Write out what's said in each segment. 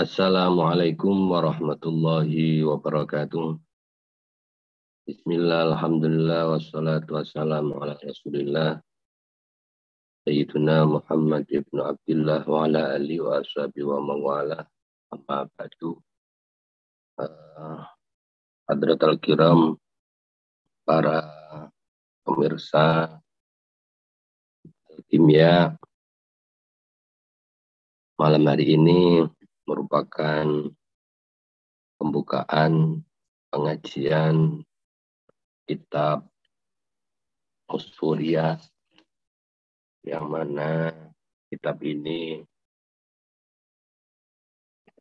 Assalamualaikum warahmatullahi wabarakatuh. Bismillah, alhamdulillah, wassalatu wassalamu ala rasulillah Sayyiduna Muhammad ibn Abdullah wa ala alihi wa ashabihi wa mawala. Amma ba'du. Hadratul kiram, para pemirsa kimia, malam hari ini merupakan pembukaan pengajian kitab Usfuriyah, yang mana kitab ini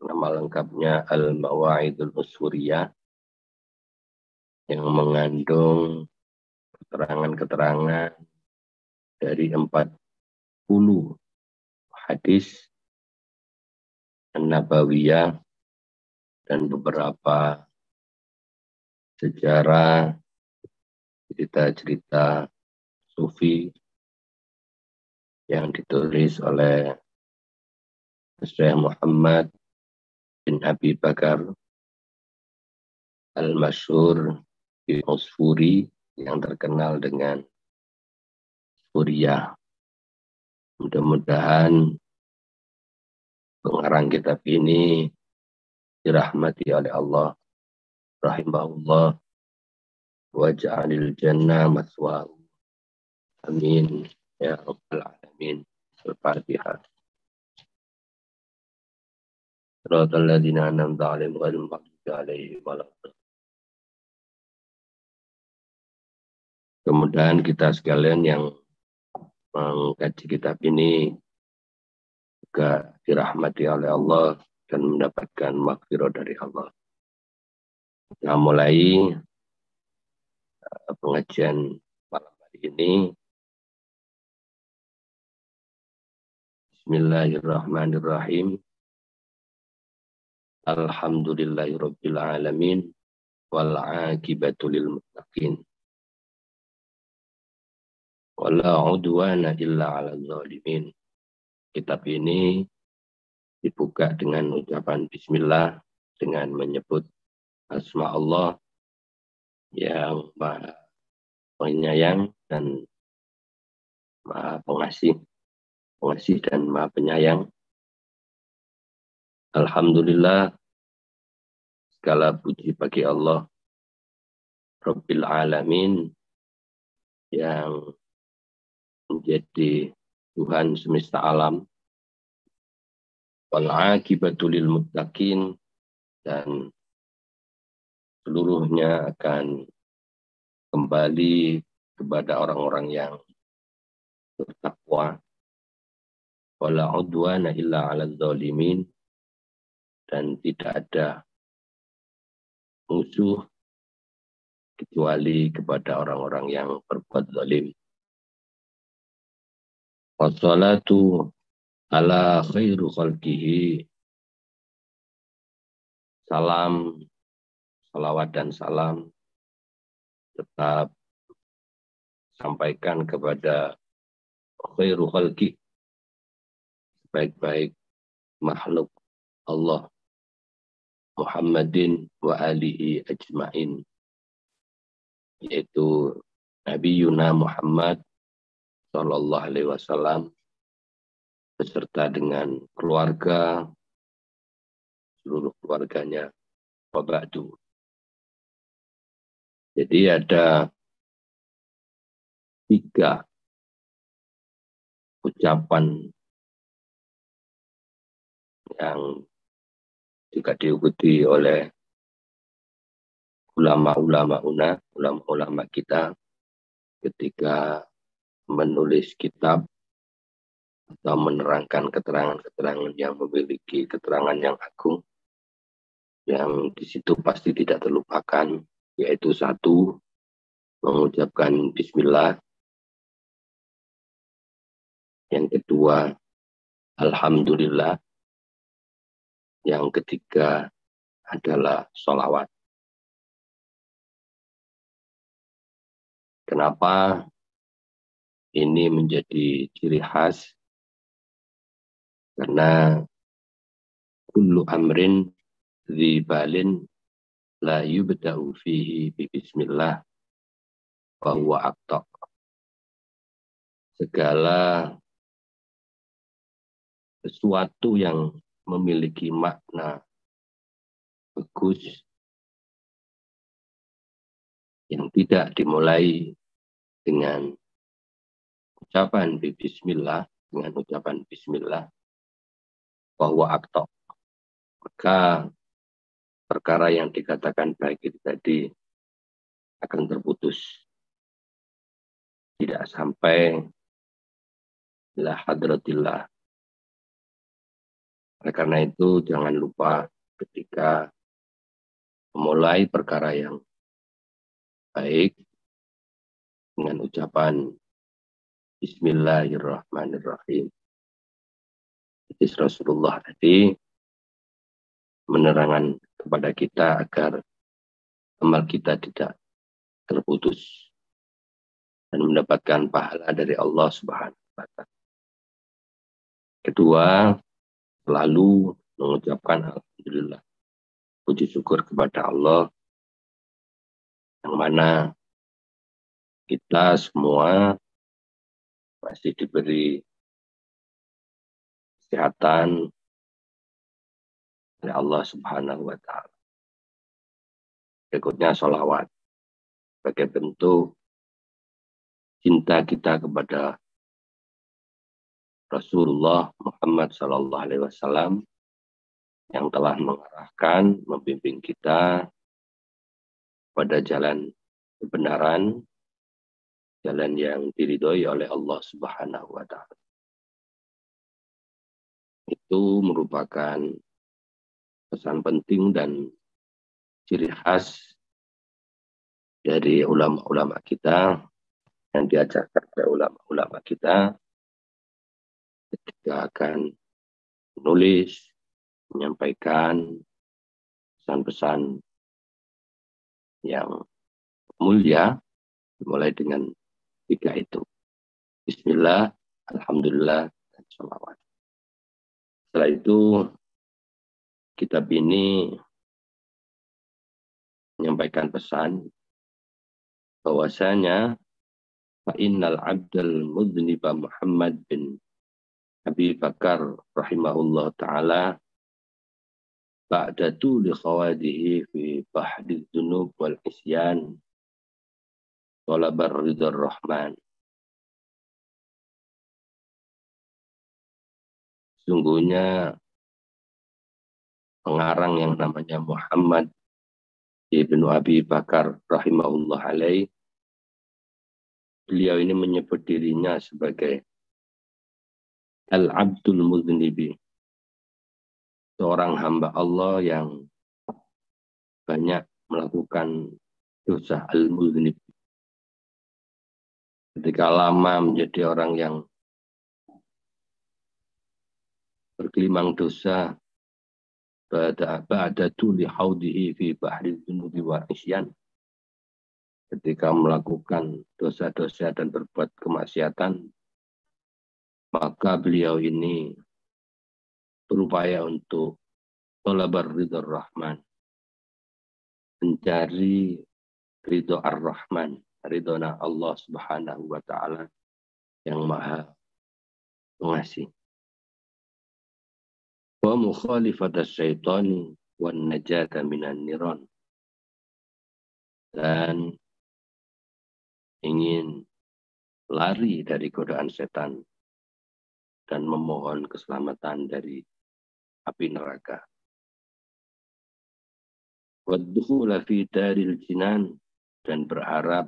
nama lengkapnya Al-Mawa'idul Usfuriyah, yang mengandung keterangan-keterangan dari 40 hadis Nabawiyah dan beberapa sejarah, cerita-cerita sufi yang ditulis oleh Syekh Muhammad bin Abi Bakar Al-Masyhur bin Usfuri, yang terkenal dengan Usfuriyah. Mudah-mudahan pengarang kitab ini dirahmati oleh Allah, rahimahullah, wa ja'alil jannah maswahu. Amin ya rabbal alamin. Al-Fatihah. Shiratal ladzina an'amta 'alaihim ghairil maghdubi 'alaihim waladdallin. Kemudian kita sekalian yang mengkaji kitab ini juga dirahmati oleh Allah dan mendapatkan maghfirah dari Allah. Nah, mulai pengajian malam hari ini. Bismillahirrahmanirrahim. Alhamdulillahirabbil alamin wal 'aqibatu lil muttaqin. Wala 'udwana illa 'alal zalimin. Kitab ini dibuka dengan ucapan bismillah, dengan menyebut asma Allah yang Maha Penyayang dan Maha Pengasih dan Maha Penyayang. Alhamdulillah, segala puji bagi Allah Rabbil Alamin, yang menjadi Tuhan semesta alam. Wal 'aqibatu lil muttaqin, dan seluruhnya akan kembali kepada orang-orang yang bertakwa. Wala 'udwana illa 'alal zalimin, dan tidak ada musuh kecuali kepada orang-orang yang berbuat zalim. Wassalatu ala khairu khalqihi. Salam, salawat dan salam tetap sampaikan kepada khairu khalqi, baik-baik makhluk Allah, Muhammadin wa alihi ajma'in, yaitu Nabi Yuna Muhammad sallallahu alaihi wasallam beserta dengan keluarga, seluruh keluarganya. Wa ba'du. Jadi ada 3 ucapan yang juga diikuti oleh ulama-ulama kita ketika menulis kitab atau menerangkan keterangan-keterangan yang memiliki keterangan yang agung, yang di situ pasti tidak terlupakan, yaitu 1, mengucapkan bismillah. Yang kedua, alhamdulillah. Yang ketiga adalah sholawat. Kenapa ini menjadi ciri khas? Karena kullu amrin dzi balin la yubda'u fihi bi bismillah wa huwa aqta. Segala sesuatu yang memiliki makna bagus yang tidak dimulai dengan ucapan bismillah, dengan ucapan bismillah, bahwa akto, maka perkara yang dikatakan baik itu tadi akan terputus, tidak sampai ila hadratillah. Oleh karena itu jangan lupa ketika memulai perkara yang baik dengan ucapan Bismillahirrahmanirrahim. Hadis Rasulullah tadi menerangkan kepada kita agar amal kita tidak terputus dan mendapatkan pahala dari Allah Subhanahu wa Ta'ala. Kedua, selalu mengucapkan alhamdulillah, puji syukur kepada Allah yang mana kita semua masih diberi kesehatan oleh Allah Subhanahu wa Ta'ala. Berikutnya sholawat sebagai bentuk cinta kita kepada Rasulullah Muhammad Sallallahu Alaihi Wasallam yang telah mengarahkan, membimbing kita pada jalan kebenaran, jalan yang diridhoi oleh Allah Subhanahu wa Ta'ala. Itu merupakan pesan penting dan ciri khas dari ulama-ulama kita yang diajarkan oleh ulama-ulama kita ketika akan menulis, menyampaikan pesan-pesan yang mulia, mulai dengan 3 itu. Bismillah, alhamdulillah, dan sholawat. Setelah itu, kitab ini menyampaikan pesan bahwasanya fa'innal abdal mudhniba Muhammad bin Abi Bakar rahimahullah ta'ala ba'da tuli khawadihi fi bahdi dzunub wal isyan talabar ridar rahman. Sungguhnya pengarang yang namanya Muhammad ibnu Abi Bakar rahimahullah alaih, beliau ini menyebut dirinya sebagai Al-Abdul Mudhnibi, seorang hamba Allah yang banyak melakukan dosa al-mudhnib. Ketika lama menjadi orang yang bergelimang dosa, ba'da tuli haudihi fi bahri dzunubi wa isyan, ketika melakukan dosa-dosa dan berbuat kemaksiatan, maka beliau ini berupaya untuk talabar ridha rahman, mencari ridho ar-rahman, ridhona Allah Subhanahu wa Ta'ala yang maha pengasih. Wa mukhalifata syaitani wan najata minan niran, dan ingin lari dari godaan setan dan memohon keselamatan dari api neraka. Waddukhula fi daril jinan, dan berharap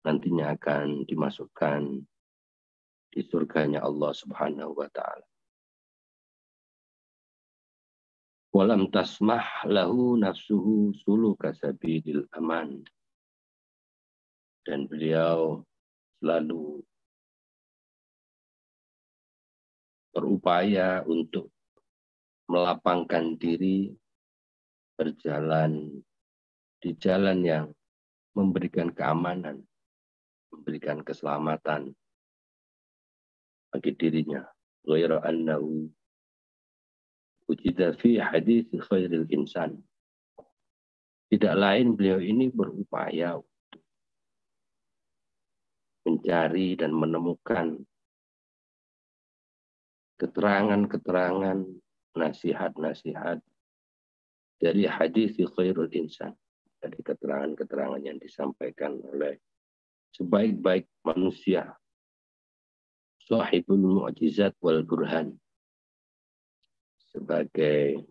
nantinya akan dimasukkan di surganya Allah Subhanahu wa Ta'ala. Walam tasmah lahu nafsuhu suluka sabilil aman, dan beliau selalu berupaya untuk melapangkan diri berjalan di jalan yang memberikan keamanan, memberikan keselamatan bagi dirinya. Ghairu annahu Ujida fi hadis khairil insan. Tidak lain beliau ini berupaya mencari dan menemukan keterangan-keterangan, nasihat-nasihat dari hadis khairul insan. Dari keterangan-keterangan yang disampaikan oleh sebaik-baik manusia. Sahibul mu'jizat wal burhan. Sebagai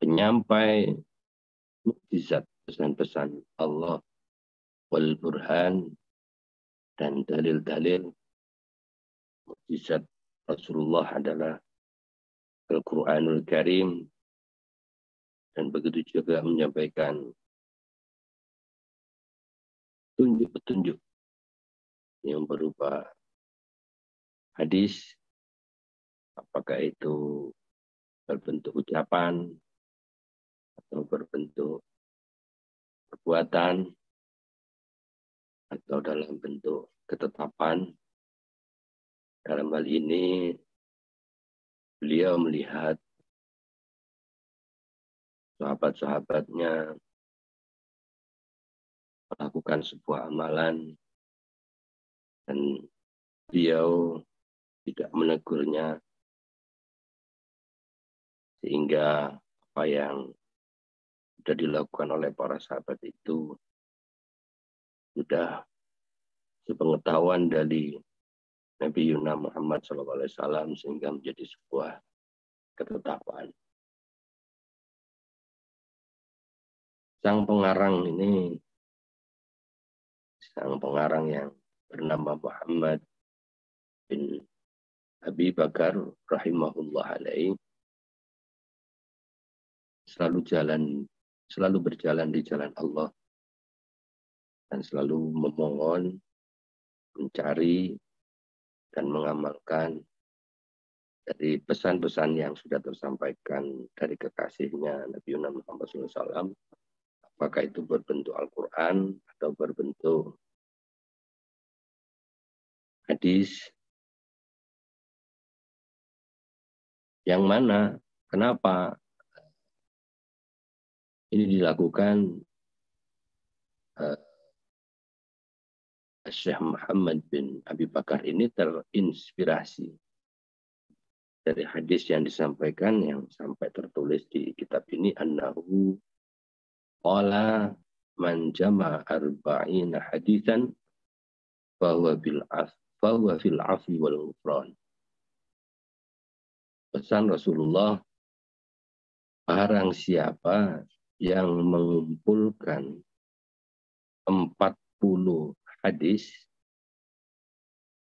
penyampai mukjizat, pesan-pesan Allah wal burhan, dan dalil-dalil mukjizat Rasulullah adalah Al-Quranul Karim, dan begitu juga menyampaikan petunjuk-petunjuk yang berupa hadis, apakah itu berbentuk ucapan atau berbentuk perbuatan atau dalam bentuk ketetapan. Dalam hal ini beliau melihat sahabat-sahabatnya melakukan sebuah amalan dan beliau tidak menegurnya, sehingga apa yang sudah dilakukan oleh para sahabat itu sudah sepengetahuan dari Nabi Yuna Muhammad SAW, sehingga menjadi sebuah ketetapan. Sang pengarang yang bernama Muhammad bin Abi Bakar rahimahullah alaih selalu berjalan di jalan Allah dan selalu memohon, mencari dan mengamalkan dari pesan-pesan yang sudah tersampaikan dari kekasihnya Nabi Muhammad SAW, apakah itu berbentuk Al-Quran atau berbentuk hadis. Yang mana, kenapa ini dilakukan? Syekh Muhammad bin Abi Bakar ini terinspirasi dari hadis yang disampaikan, yang sampai tertulis di kitab ini, annahu qala man jama'a arba'ina hadisan fahuwa fil afi wal ghufran. Pesan Rasulullah, barang siapa yang mengumpulkan 40 hadis,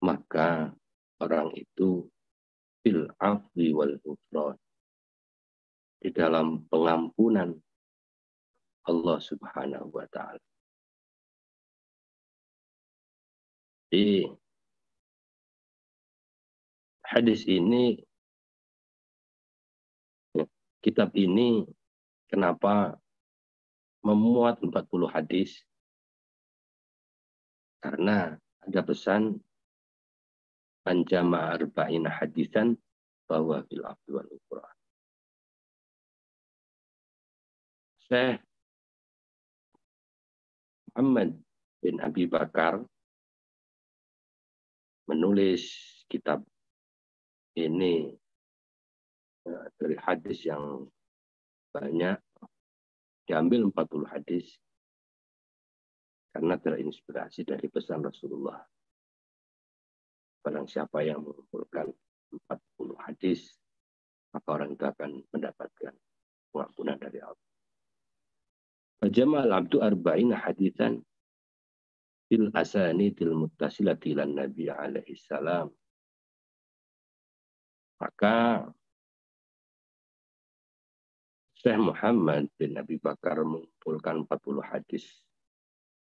maka orang itu fil afwi wal ghufran, di dalam pengampunan Allah Subhanahu wa ta'ala. Di hadis ini, kitab ini kenapa memuat 40 hadis? Karena ada pesan anjama arba'ina hadisan bahwa fil afwi wal ghufran. Syekh Muhammad bin Abi Bakar menulis kitab ini dari hadis yang banyak, diambil 40 hadis karena terinspirasi dari pesan Rasulullah. Barang siapa yang mengumpulkan 40 hadis, maka orang itu akan mendapatkan pengampunan dari Allah. Fajamal abdu arba'ina hadisan fil asanidil muttasilati ilan Nabi alaihi salam. Maka Syekh Muhammad bin Abi Bakar mengumpulkan 40 hadis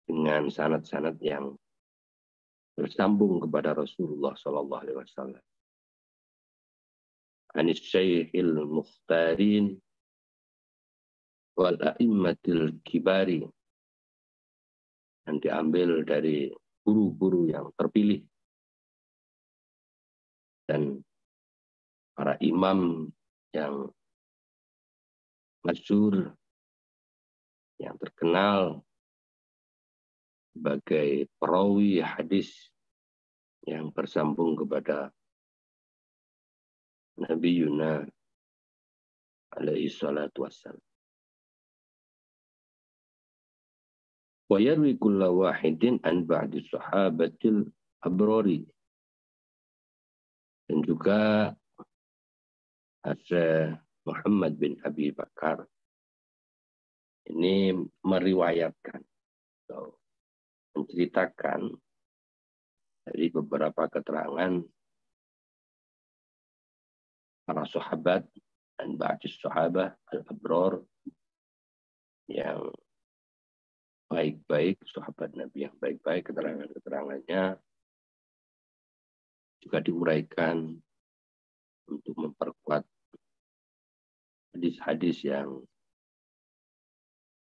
dengan sanad-sanad yang bersambung kepada Rasulullah Sallallahu Alaihi Wasallam. Anis Syekhil Mukhtarin wal a'immatil kibari, yang diambil dari guru-guru yang terpilih dan para imam yang masyhur, yang terkenal sebagai perawi hadis yang bersambung kepada Nabi Yuna alaihi salatu wassalam. Wa yarwi kulla wahidin an ba'di sahabatil abrari. Dan juga Syekh Muhammad bin Abi Bakar ini meriwayatkan atau menceritakan dari beberapa keterangan para sahabat dan ba'dis sahabah al-abrar yang baik-baik, sahabat Nabi yang baik-baik, keterangannya juga diuraikan untuk memperkuat hadis-hadis yang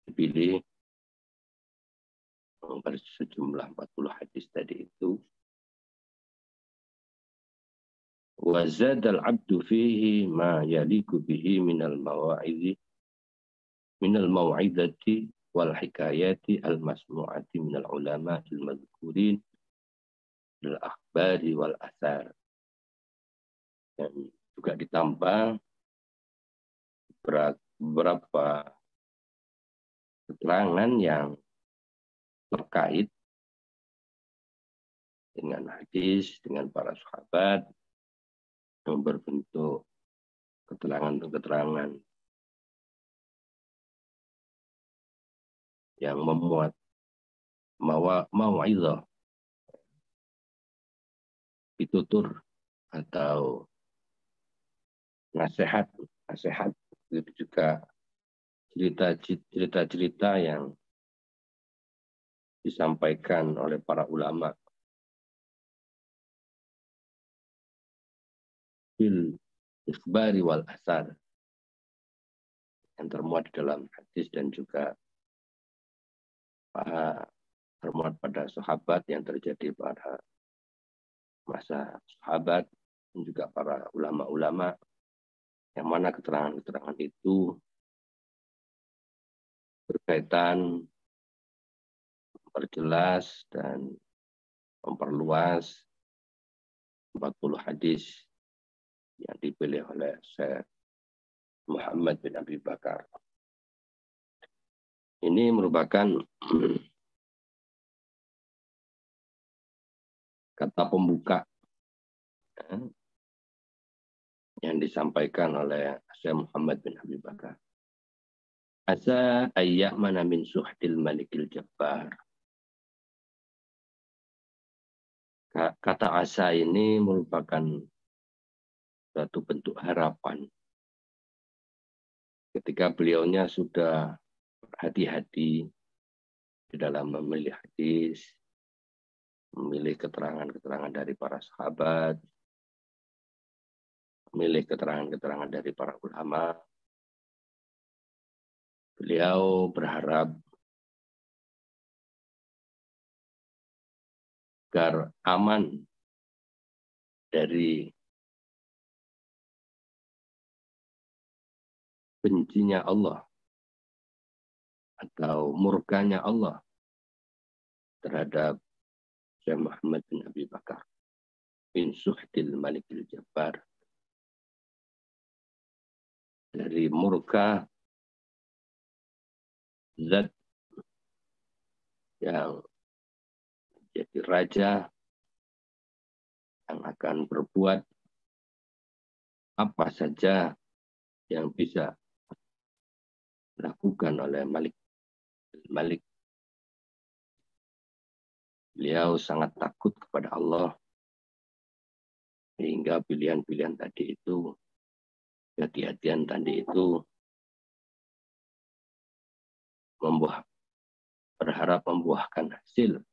dipilih sejumlah 40 hadis tadi itu. Wa zadal abdu fihi ma yaliku bihi minal maw'idati wal hikayati al masmu'ati minal ulama al madhkurin al akhbari wal athar. Dan juga ditambah beberapa keterangan yang terkait dengan hadis, dengan para sahabat yang berbentuk keterangan-keterangan yang memuat mau'izah, pitutur atau nasihat, itu juga cerita-cerita yang disampaikan oleh para ulama fil ikhbari wal asar yang termuat di dalam hadis dan juga termuat pada sahabat yang terjadi pada masa sahabat dan juga para ulama-ulama, yang mana keterangan-keterangan itu berkaitan memperjelas dan memperluas 40 hadis yang dipilih oleh Syekh Muhammad bin Abi Bakar. Ini merupakan kata pembuka yang disampaikan oleh Syekh Muhammad bin Abi Bakar. Asa ayyamana min suhdil malikil jabbar. Kata asa ini merupakan suatu bentuk harapan. Ketika beliaunya sudah berhati-hati di dalam memilih hadis, memilih keterangan-keterangan dari para sahabat, memilih keterangan-keterangan dari para ulama, beliau berharap agar aman dari bencinya Allah atau murkanya Allah terhadap Syekh Muhammad bin Abi Bakar bin Suhdil Malikil Jabbar, dari murka zat yang jadi raja yang akan berbuat apa saja yang bisa dilakukan oleh Malik. Beliau sangat takut kepada Allah sehingga pilihan-pilihan tadi itu, kehati-hatian tadi itu berharap membuahkan hasil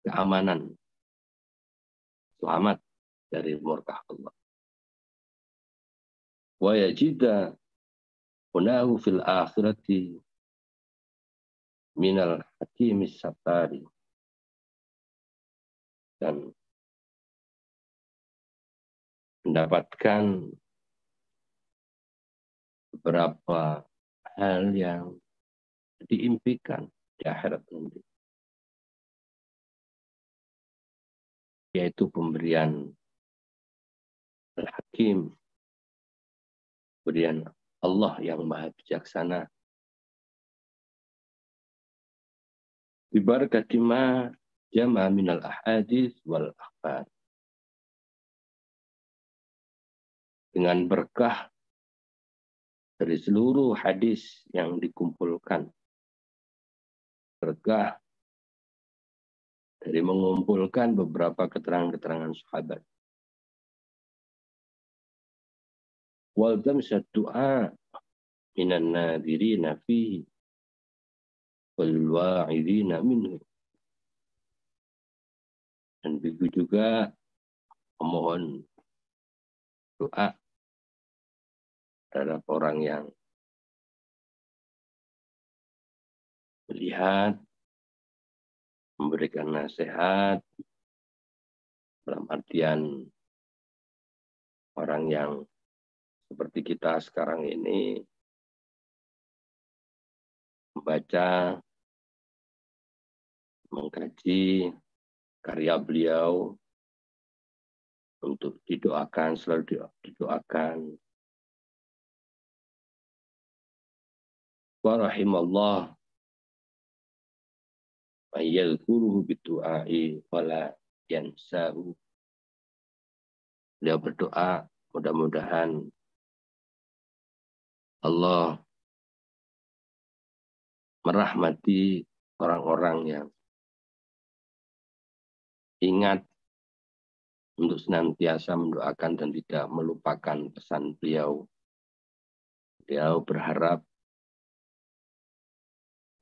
keamanan, selamat dari murka Allah. Wa yajida hunahu fil akhirati minal hakimis satari. Dan mendapatkan beberapa hal yang diimpikan di akhirat nanti, yaitu pemberian Al-Hakim, pemberian Allah yang Maha Bijaksana. Bibarakati ma jama minal ahadits wal akhbar. Dengan berkah dari seluruh hadis yang dikumpulkan. Berkah dari mengumpulkan beberapa keterangan-keterangan sahabat. Wal damsat du'a minan nadirina fihi wal wa'idina minhu. Dan begitu juga memohon doa terhadap orang yang melihat, memberikan nasihat, dalam artian orang yang seperti kita sekarang ini membaca, mengkaji karya beliau untuk didoakan, selalu didoakan. Wa rahimallah man yadhkuruhu bidu'ai wala yansahu. Beliau berdoa, mudah-mudahan Allah merahmati orang-orang yang ingat untuk senantiasa mendoakan dan tidak melupakan pesan beliau. Beliau berharap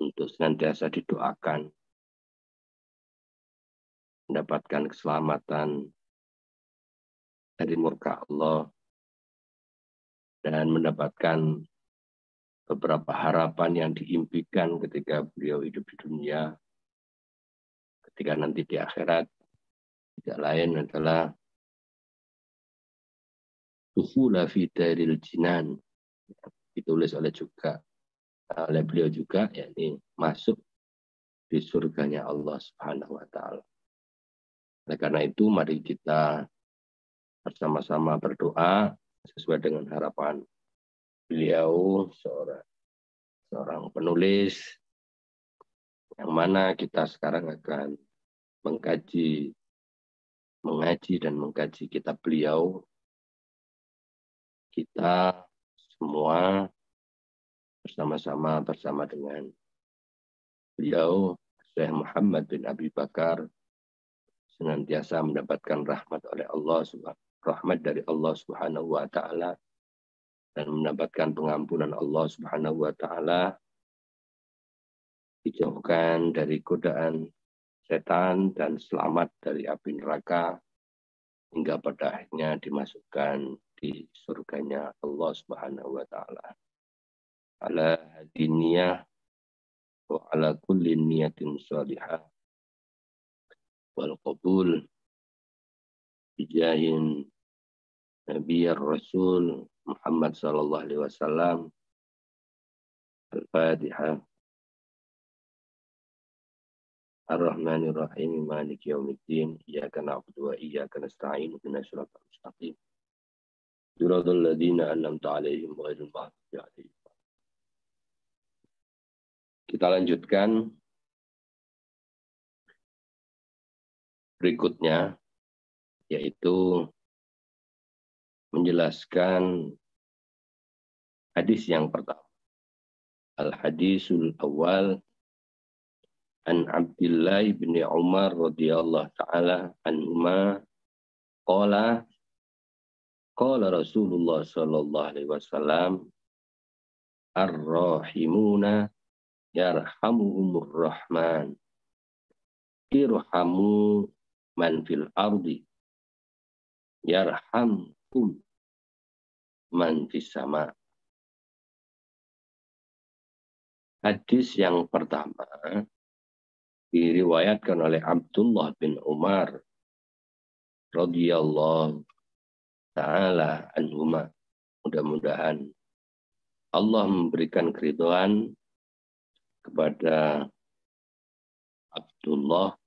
untuk senantiasa didoakan, mendapatkan keselamatan dari murka Allah, dan mendapatkan beberapa harapan yang diimpikan ketika beliau hidup di dunia, ketika nanti di akhirat. Tidak lain adalah dukhula fi daril jinan, ditulis oleh beliau juga, yakni masuk di surganya Allah Subhanahu wa taala. Oleh karena itu mari kita bersama-sama berdoa sesuai dengan harapan beliau, seorang penulis yang mana kita sekarang akan mengaji dan mengkaji kitab beliau. Kita semua bersama dengan beliau, Syekh Muhammad bin Abi Bakar, senantiasa mendapatkan rahmat dari Allah Subhanahu wa taala, dan mendapatkan pengampunan Allah Subhanahu wa taala, dijauhkan dari godaan setan dan selamat dari api neraka, hingga pada akhirnya dimasukkan di surganya Allah Subhanahu wa taala. Ala hadiniyah wa ala kulli niyatin salihah wal qabul bijahin Nabi Rasul Muhammad sallallahu alaihi wasallam. Al-Fatihah. Ar-Rahmanir Rahim, Maliki Yaumiddin, Iyyaka na'budu wa iyyaka nasta'in, ihdinas siratal mustaqim. Siratal ladzina an'amta 'alaihim ghairil maghdubi 'alaihim. Kita lanjutkan berikutnya, yaitu menjelaskan hadis yang pertama. Al-hadisul awal an Abdullah bin Umar radhiyallahu ta'ala anhuma qala Rasulullah sallallahu alaihi wasallam ar-rahimuna yarhamuhumur rahman irhamu man fil ardi yarhamkum man fis sama. Hadis yang pertama diriwayatkan oleh Abdullah bin Umar radhiyallahu ta'ala anhuma. Mudah-mudahan Allah memberikan keridhaan kepada Abdullah,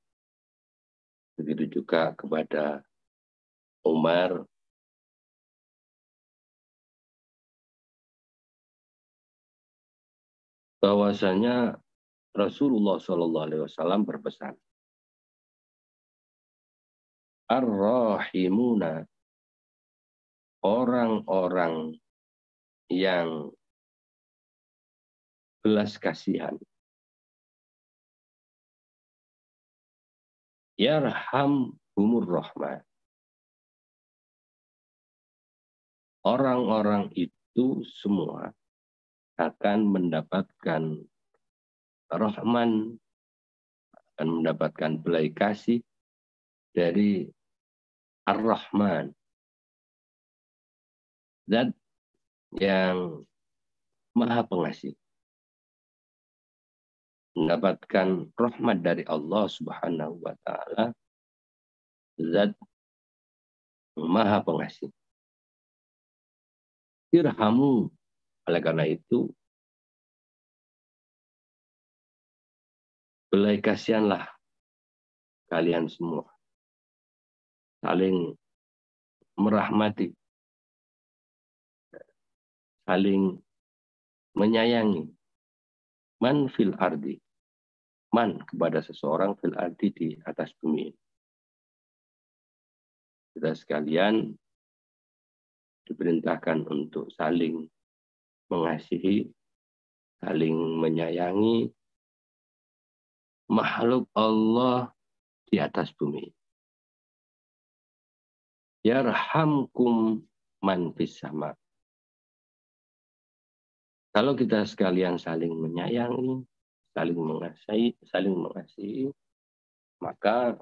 begitu juga kepada Umar, bahwasanya Rasulullah SAW berpesan, Ar-Rahimuna, orang-orang yang belas kasihan, yarhamhumur rahman. Orang-orang itu semua akan mendapatkan rahman, akan mendapatkan belas kasih dari Ar-Rahman, zat yang maha pengasih. Mendapatkan rahmat dari Allah Subhanahu wa Ta'ala, zat maha pengasih. Irhamu, oleh karena itu belas kasihanlah kalian semua, saling merahmati, saling menyayangi. Man fil ardi, man kepada seseorang fil ardi, di atas bumi. Kita sekalian diperintahkan untuk saling mengasihi, saling menyayangi makhluk Allah di atas bumi. Yarhamkum man fis sama. Kalau kita sekalian saling menyayangi, saling mengasihi, maka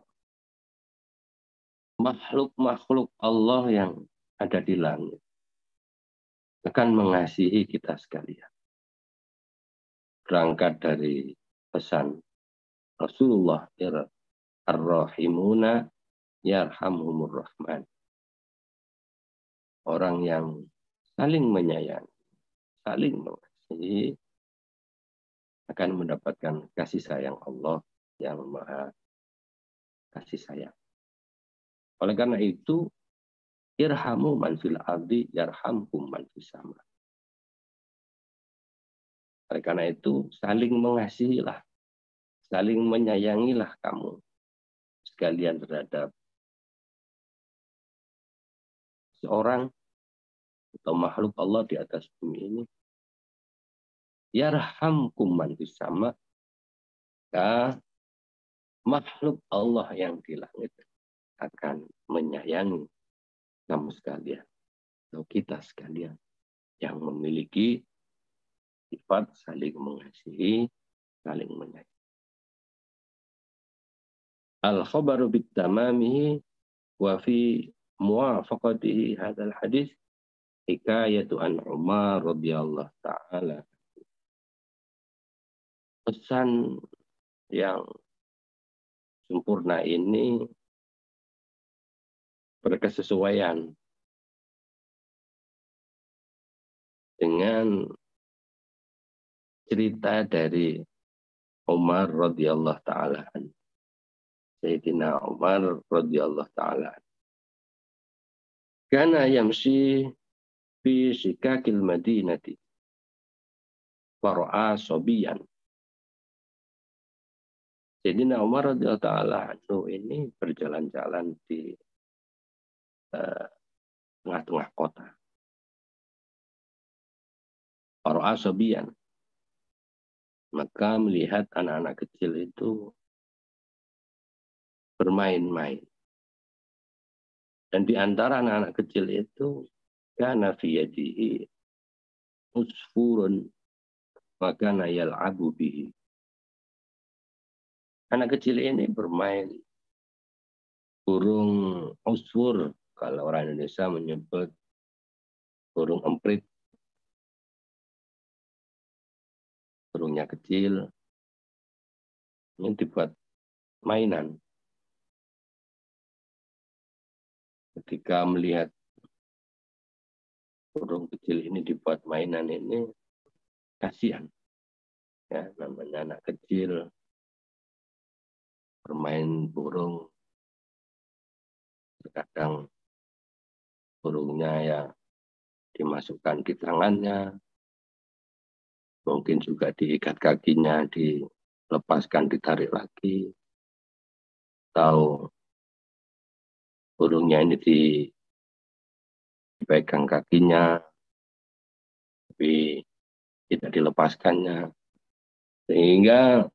makhluk-makhluk Allah yang ada di langit akan mengasihi kita sekalian. Berangkat dari pesan Rasulullah, Ar-Rahimuna yarhamhumur rahman. Orang yang saling menyayangi, saling mengasihi, akan mendapatkan kasih sayang Allah yang maha kasih sayang. Oleh karena itu, irhamu man fil ardi yarhamkum man fis sama. Oleh karena itu, saling mengasihilah, saling menyayangilah kamu sekalian terhadap seorang atau makhluk Allah di atas bumi ini. Yarhamkum man fis sama. Makhluk Allah yang di langit akan menyayangi kamu sekalian, atau kita sekalian yang memiliki sifat saling mengasihi, saling menyayangi. Al-khabaru bitamamihi wa fi muwafaqatihi hadzal hadis hikayatu an Umar radhiyallahu taala. Pesan yang sempurna ini berkesesuaian dengan cerita dari Umar radhiyallahu taala. Sayyidina Umar radhiyallahu taala. Kana yamshi fi shikakil madinati fara'a sobiyan. Sayyidina Umar radhiyallahu taala ini berjalan-jalan di tengah-tengah kota. Fara'a sobiyan. Maka melihat anak-anak kecil itu bermain-main. Dan di antara anak-anak kecil itu, kana fi yadihi usfurun wa kana yal'abu bihi. Anak kecil ini bermain burung usfur, kalau orang Indonesia menyebut burung emprit. Burungnya kecil, ini dibuat mainan. Ketika melihat burung kecil ini dibuat mainan ini, kasihan. Ya, namanya anak kecil bermain burung, terkadang burungnya ya dimasukkan di tangannya, mungkin juga diikat kakinya, dilepaskan, ditarik lagi, atau burungnya ini dipegang kakinya, tapi tidak dilepaskannya, sehingga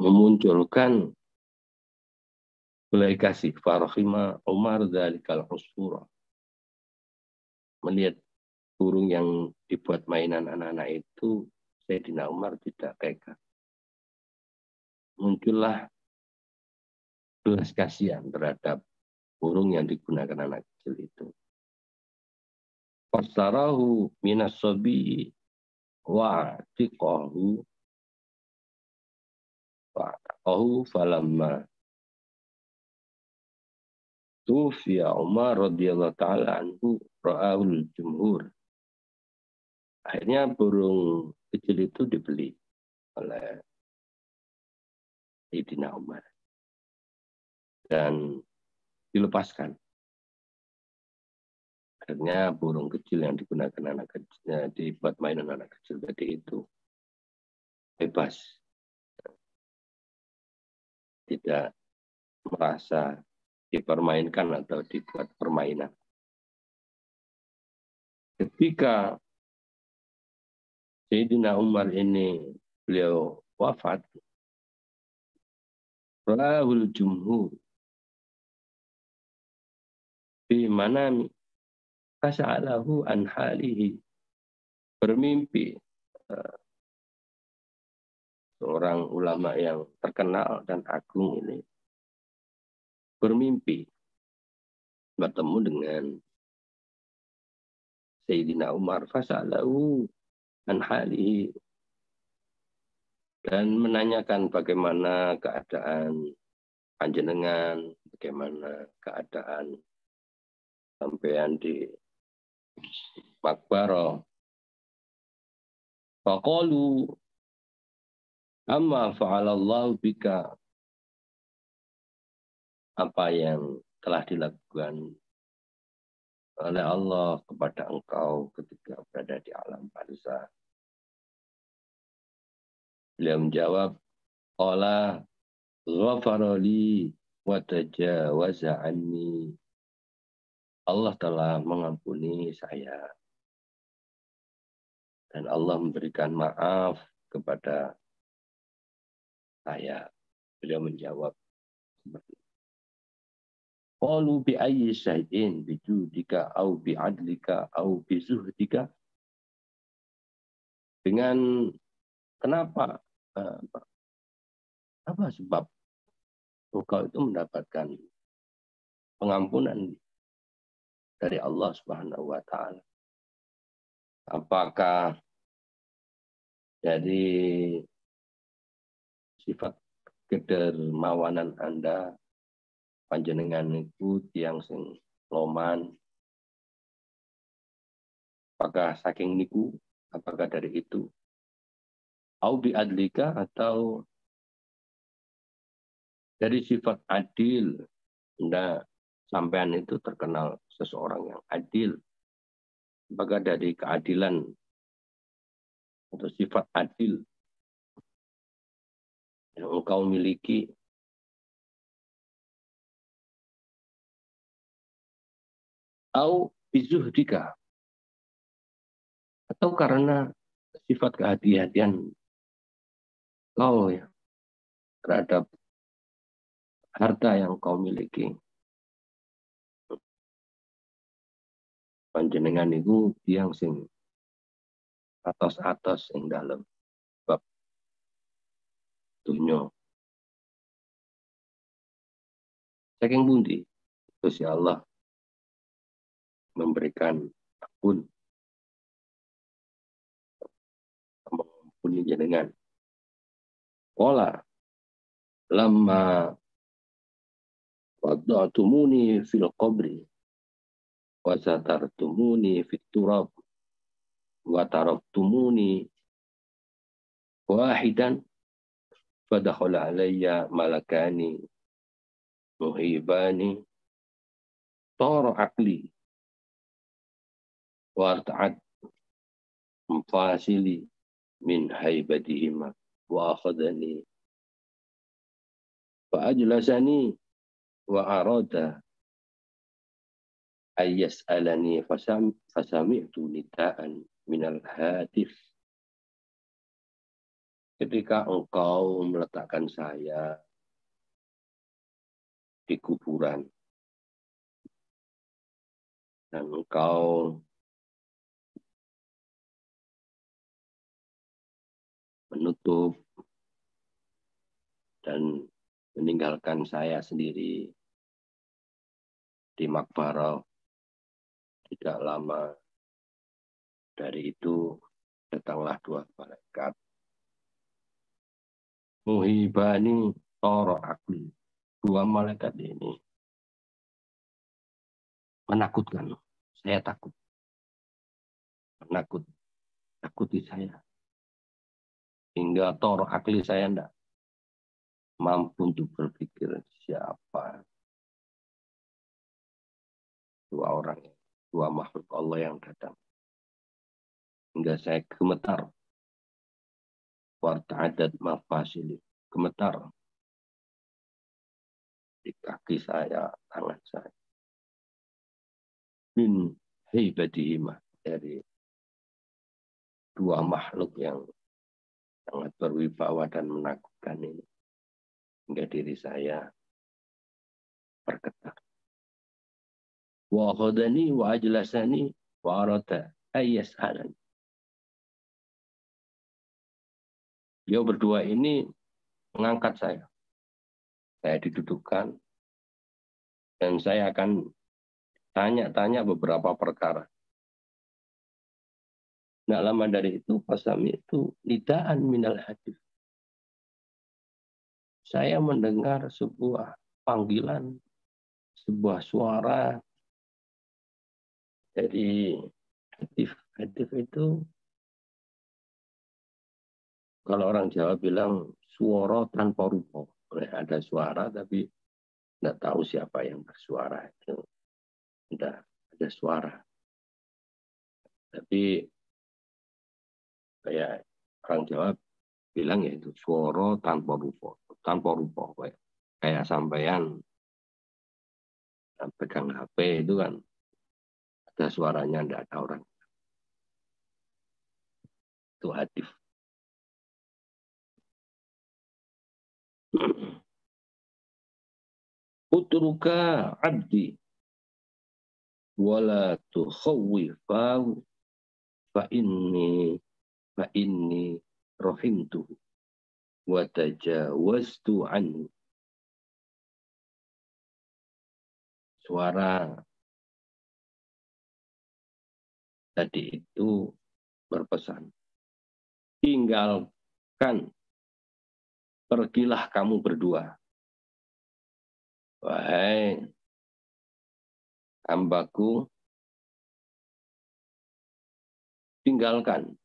memunculkan mulai kasih farhima Umar dzalikal usfura, melihat burung yang dibuat mainan anak-anak itu, Sayyidina Umar tidak tega. Muncullah belas kasihan terhadap burung yang digunakan anak kecil itu. Fastarahu minas sabi wa tiqahu falamma tufiya Umar radhiyallahu taala anhu ra'ahul jumhur. Akhirnya burung kecil itu dibeli oleh Sayyidina Umar dan dilepaskan. Akhirnya burung kecil yang digunakan anak kecil, dibuat mainan anak kecil tadi itu bebas, tidak merasa dipermainkan atau dibuat permainan. Ketika Sayyidina Umar ini beliau wafat, rahul jumhur fi manami fasa'alahu an halihi, bermimpi seorang ulama yang terkenal dan agung ini bermimpi bertemu dengan Sayyidina Umar, fasa'alahu an halihi, dan menanyakan bagaimana keadaan panjenengan, bagaimana keadaan sampean di Makbaro. Faqalu amma fa'alallahu bika, apa yang telah dilakukan oleh Allah kepada engkau ketika berada di alam barzakh. Beliau menjawab, qala ghafara li wa tajawaza anni, Allah telah mengampuni saya dan Allah memberikan maaf kepada saya. Beliau menjawab seperti itu. Qalu bi ayyi syai'in, bi judika au bi adlika au bi zuhdika, dengan kenapa, apa sebab engkau itu mendapatkan pengampunan dari Allah Subhanahu wa taala? Apakah dari sifat kedermawanan Anda, panjenengan itu tiang sing loman, apakah saking niku, apakah dari itu? Au bi adlika, atau dari sifat adil, Anda sampean itu terkenal seseorang yang adil, apakah dari keadilan atau sifat adil yang engkau miliki? Au bizuhdika, atau karena sifat kehati-hatian kau ya terhadap harta yang kau miliki. Panjenengan itu tiang sing atas yang dalam bab dunia. Saking pundi Gusti Allah memberikan ampun, mengampuni jenengan. Qala lamma wada'tumuni fil qabri wa satartumuni fit turab wa taraktumuni wahidan fadakhala alayya malakani muhibani tara aqli wa arta'at mufasili min haibatihima wa akhadani fa ajlasani wa arada ay yas'alani fasami'tu nidaan minal hatif. Ketika engkau meletakkan saya di kuburan dan engkau menutup dan meninggalkan saya sendiri di makbarah, tidak lama dari itu datanglah dua malaikat muhibani toro akli. Dua malaikat ini menakutkan. Saya takut. Takuti saya. Hingga toro akli saya tidak mampu untuk berpikir siapa dua orang, dua makhluk Allah yang datang. Hingga saya gemetar. Warta'adat mafasili. Gemetar. Di kaki saya, tangan saya. Min haibatihima. Dari dua makhluk yang sangat berwibawa dan menakutkan ini. Hingga diri saya bergetar. Wa khadani wa ajlasani wa arata ayyas'alani. Beliau berdua ini mengangkat saya. Saya didudukkan dan saya akan tanya-tanya beberapa perkara. Nggak lama dari itu, pasami itu nidaan minal hadis. Saya mendengar sebuah panggilan, sebuah suara dari hadis. Hadis itu kalau orang Jawa bilang suara tanpa rupa. Ada suara tapi tidak tahu siapa yang bersuara. Itu tidak ada suara. Tapi kayak orang Jawa bilang ya itu suara tanpa rupa. Tanpa rupa. Kayak sampean pegang HP itu kan ada suaranya, tidak ada orang. Itu hadis. Utruka abdi wala tukhawwifahu fa inni rahimtuhu wa tajawaztu anhu. Suara tadi itu berpesan, tinggalkan, pergilah kamu berdua. Wahai hambaku, tinggalkan.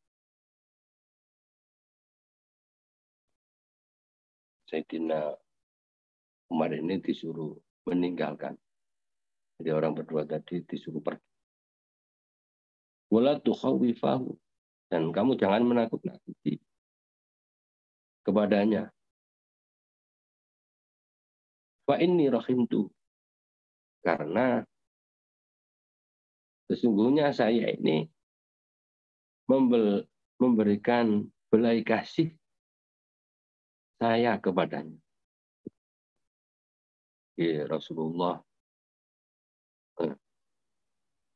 Sayyidina Umar ini disuruh meninggalkan. Jadi orang berdua tadi disuruh pergi. Wala tukhawwifahu. Dan kamu jangan menakut-nakuti kepadanya. Fa inni rahimtu. Karena sesungguhnya saya ini memberikan belai kasih saya kepadanya. Ya Rasulullah,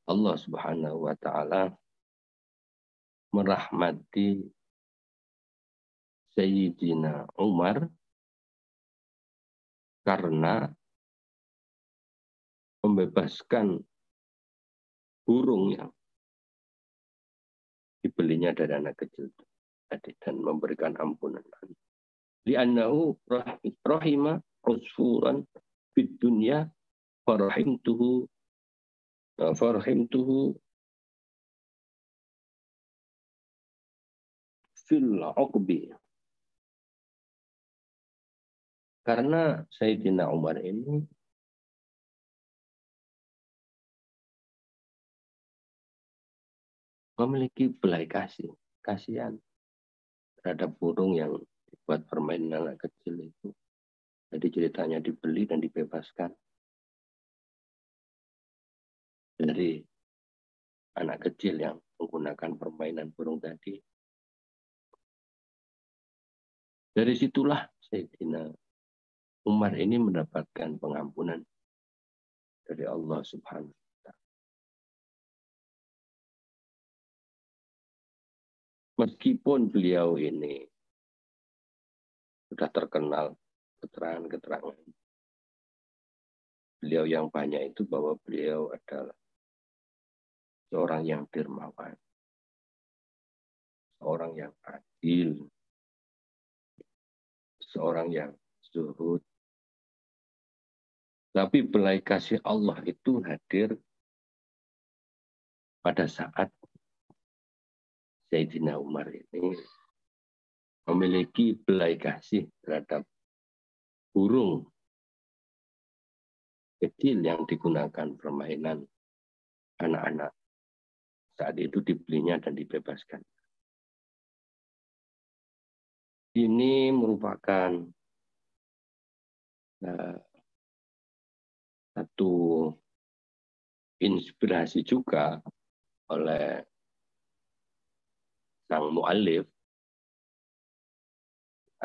Allah Subhanahu wa taala merahmati Sayyidina Umar karena membebaskan burung yang dibelinya dari anak kecil tadi dan memberikan ampunan. Li'annahu rahima usfuran fid dunya farahimtuhu fil uqbi. Karena Sayyidina Umar ini memiliki belas kasihan terhadap burung yang dibuat permainan anak kecil itu. Jadi ceritanya dibeli dan dibebaskan dari anak kecil yang menggunakan permainan burung tadi. Dari situlah Sayyidina Umar ini mendapatkan pengampunan dari Allah Subhanahu wa Ta'ala. Meskipun beliau ini sudah terkenal keterangan-keterangan beliau yang banyak itu bahwa beliau adalah seorang yang dermawan, seorang yang adil, seorang yang zuhud. Tapi belas kasih Allah itu hadir pada saat Sayyidina Umar ini memiliki belas kasih terhadap burung kecil yang digunakan permainan anak-anak. Saat itu dibelinya dan dibebaskan. Ini merupakan satu inspirasi juga oleh sang mu'allif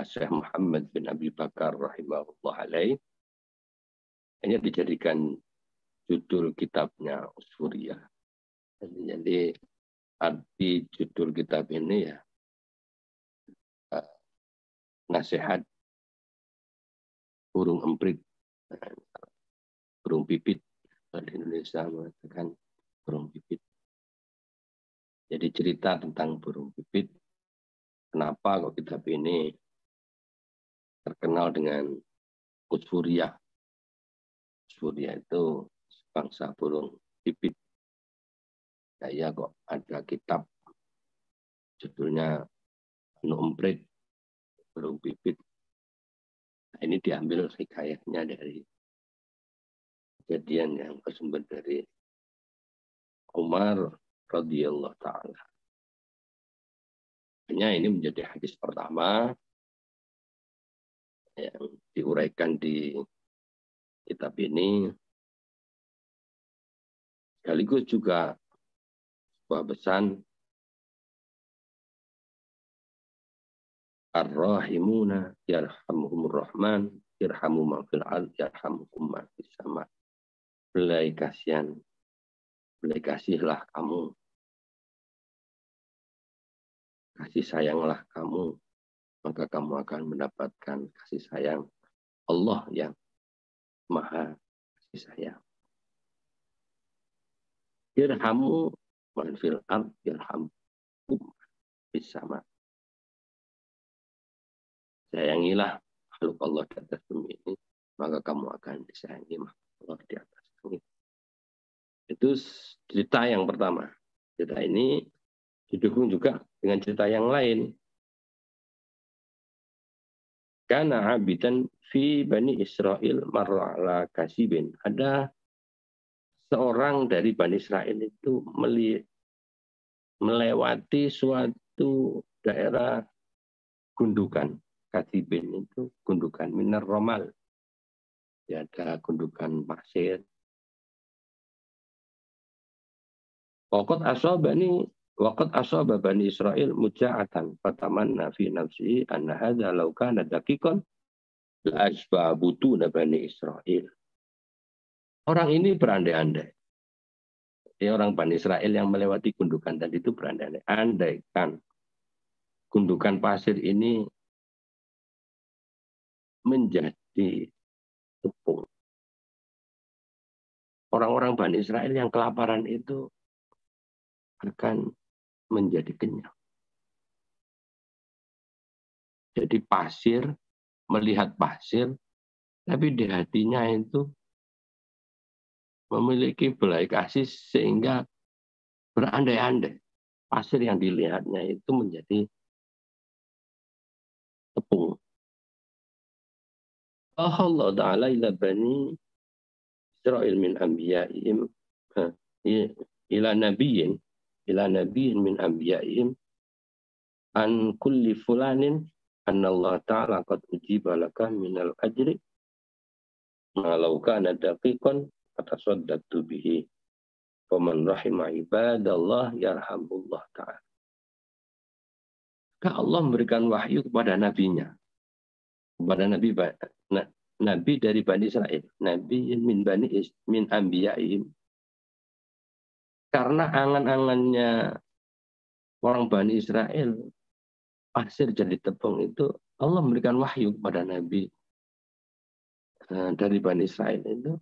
Syekh Muhammad bin Abi Bakar rahimahullah alaih. Hanya dijadikan judul kitabnya Usfuriyah. Jadi arti judul kitab ini ya nasihat burung emprit, burung pipit. Di Indonesia mengatakan burung pipit. Jadi cerita tentang burung pipit. Kenapa kok kitab ini terkenal dengan Usfuriyah? Usfuriyah itu bangsa burung pipit. Ya kok ada kitab judulnya Emprit, burung pipit. Nah, ini diambil hikayatnya dari kejadian yang bersumber dari Umar radhiyallahu ta'ala. Hanya ini menjadi hadis pertama yang diuraikan di kitab ini. Sekaligus juga sebuah pesan Ar-Rahimuna yarhamuhumur Rahman irhamu man fil ard yarhamukum man fis sama. Belas kasihlah kamu, kasih sayanglah kamu, maka kamu akan mendapatkan kasih sayang Allah yang maha kasih sayang. Irhamu man fil ard yarhamukum fis sama. Sayangilah makhluk Allah di atas bumi ini, maka kamu akan disayangi makhluk Allah di atas bumi. Itu cerita yang pertama. Cerita ini didukung juga dengan cerita yang lain. Kana abidan fi Bani Israel marra ala kasibin. Ada seorang dari Bani Israel itu melewati suatu daerah gundukan. Kasibin itu gundukan minar romal. Ya, ada gundukan pasir. Waqad asaba Bani Israel muja'atan fatamanna fi nafsihi anna hadza law kana daqiqan la asba butuna Bani Israel. Orang ini berandai-andai. Orang Bani Israel yang melewati gundukan tadi itu berandai-andai. Andaikan gundukan pasir ini menjadi tepung. Orang-orang Bani Israel yang kelaparan itu akan menjadi kenyang. Jadi pasir, melihat pasir, tapi di hatinya itu memiliki belas kasih sehingga berandai-andai. Pasir yang dilihatnya itu menjadi tepung. Allah Ta'ala ila bani Israel min anbiya'ihim ila nabiyyin min anbiya'ihim an kulli fulanin anna Allah Ta'ala qad ujiba laka minal ajri ma law kana daqiqan atasaddaqtu bihi faman rahima ibadallah yarhamullah ta'ala. Maka Allah memberikan wahyu kepada nabinya, kepada nabi dari Bani Israel, nabi min anbiya'ihim. Karena angan-angannya orang Bani Israel pasir jadi tepung itu, Allah memberikan wahyu kepada nabi dari Bani Israel itu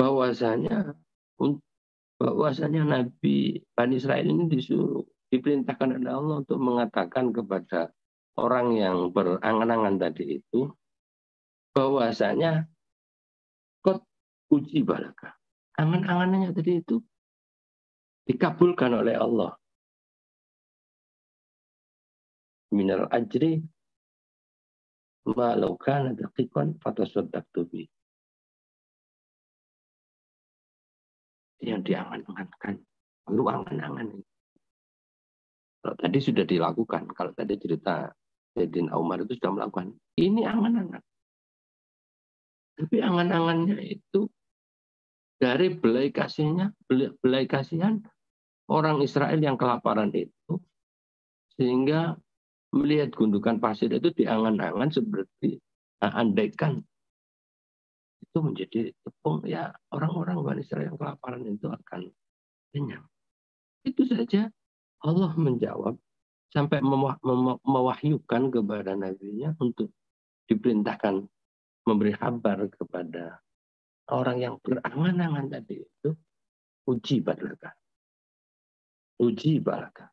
bahwasanya nabi Bani Israel ini diperintahkan oleh Allah untuk mengatakan kepada orang yang berangan-angan tadi itu bahwasanya kot uji balaka. Angan-angannya tadi itu dikabulkan oleh Allah. Minal ajri ma law kana daqiqan fatasaddaqtu bi. Yang diangan-angankan, lalu angan-angan. Kalau tadi sudah dilakukan, kalau tadi cerita Sayyidina Umar itu sudah melakukan, ini angan-angan. Tapi angan-angannya itu dari belas kasihan orang Israel yang kelaparan itu, sehingga melihat gundukan pasir itu diangan-angan seperti andaikan itu menjadi tepung, ya orang-orang Bani Israel yang kelaparan itu akan kenyang. Itu saja Allah menjawab sampai mewahyukan kepada nabinya untuk diperintahkan memberi kabar kepada orang yang berangan-angan tadi itu, uji balaka. Uji balaka.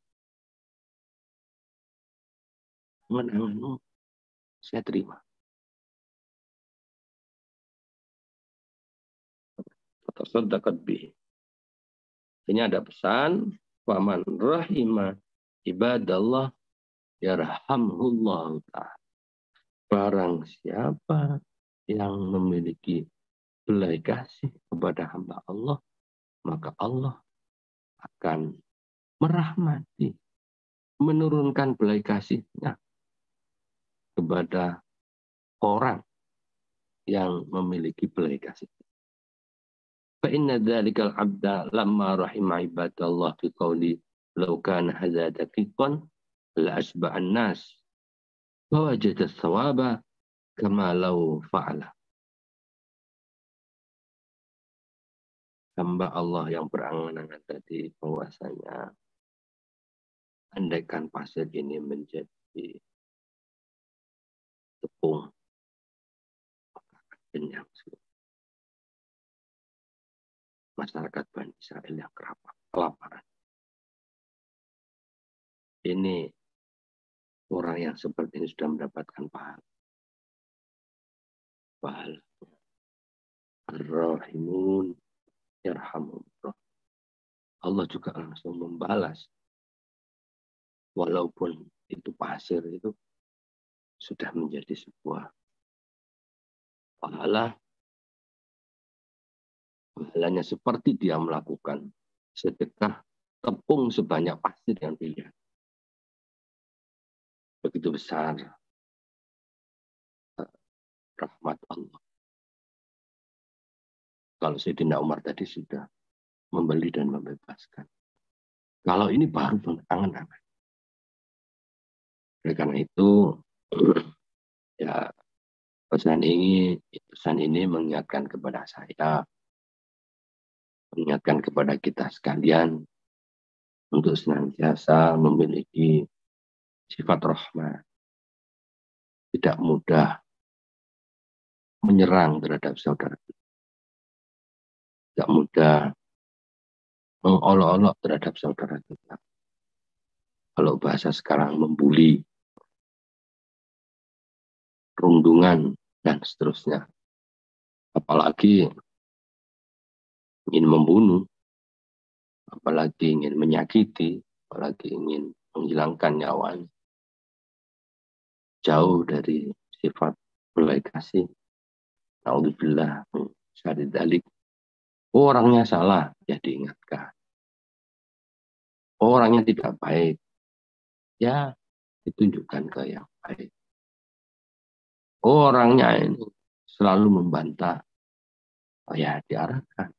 Angan-anganmu saya terima. Tasaddaqat bihi. Ini ada pesan, faman rahima ibadallah yarhamhullahu ta'ala. Barang siapa yang memiliki belas kasih kepada hamba Allah, maka Allah akan merahmati, menurunkan belas kasihnya kepada orang yang memiliki belas kasih. Fa inna dzalikal abda lamma rahima ibadallah fi qawli law kana hadza daqiqan la asba'an nas wa wajada thawaba kama law fa'ala. Hamba Allah yang berangan-angan tadi bahwasanya andaikan pasir ini menjadi tepung, maka akan kenyang masyarakat Bani Israel yang kelaparan. Ini orang yang seperti ini sudah mendapatkan pahala. Pahala. Ar-Rahimun yarhamullah. Allah juga langsung membalas. Walaupun itu pasir itu sudah menjadi sebuah pahala. Pahalanya seperti dia melakukan sedekah tepung sebanyak pasir yang dilihat. Begitu besar rahmat Allah. Kalau Sayyidina Umar tadi sudah membeli dan membebaskan. Kalau ini baru angan-angan. Oleh karena itu, ya pesan ini mengingatkan kepada saya, mengingatkan kepada kita sekalian untuk senantiasa memiliki sifat rahmat, tidak mudah menyerang terhadap saudara, tidak mudah mengolok-olok terhadap saudara kita. Kalau bahasa sekarang membuli, perundungan, dan seterusnya. Apalagi ingin membunuh, apalagi ingin menyakiti, apalagi ingin menghilangkan nyawanya. jauh dari sifat belas kasih. Naudzubillah min syarri dzalik. Orangnya salah, ya diingatkan. Orangnya tidak baik, ya ditunjukkan ke yang baik. Orangnya ini selalu membantah, ya diarahkan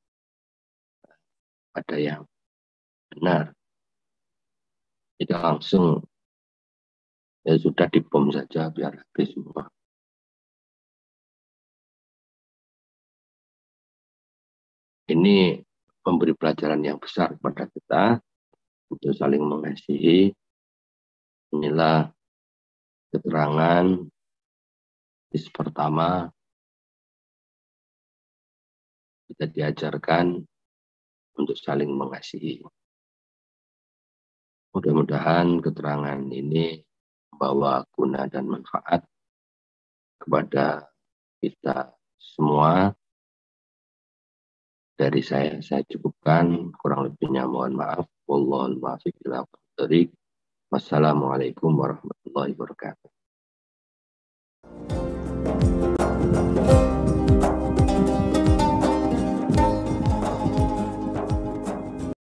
pada yang benar. Tidak langsung, ya sudah dibom saja biar habis semua. Ini memberi pelajaran yang besar kepada kita untuk saling mengasihi. Inilah keterangan hadis pertama, kita diajarkan untuk saling mengasihi. Mudah-mudahan keterangan ini membawa guna dan manfaat kepada kita semua. Dari saya cukupkan, kurang lebihnya mohon maaf. Wallahul muwaffiq ila aqwamit thoriq. Wassalamualaikum warahmatullahi wabarakatuh.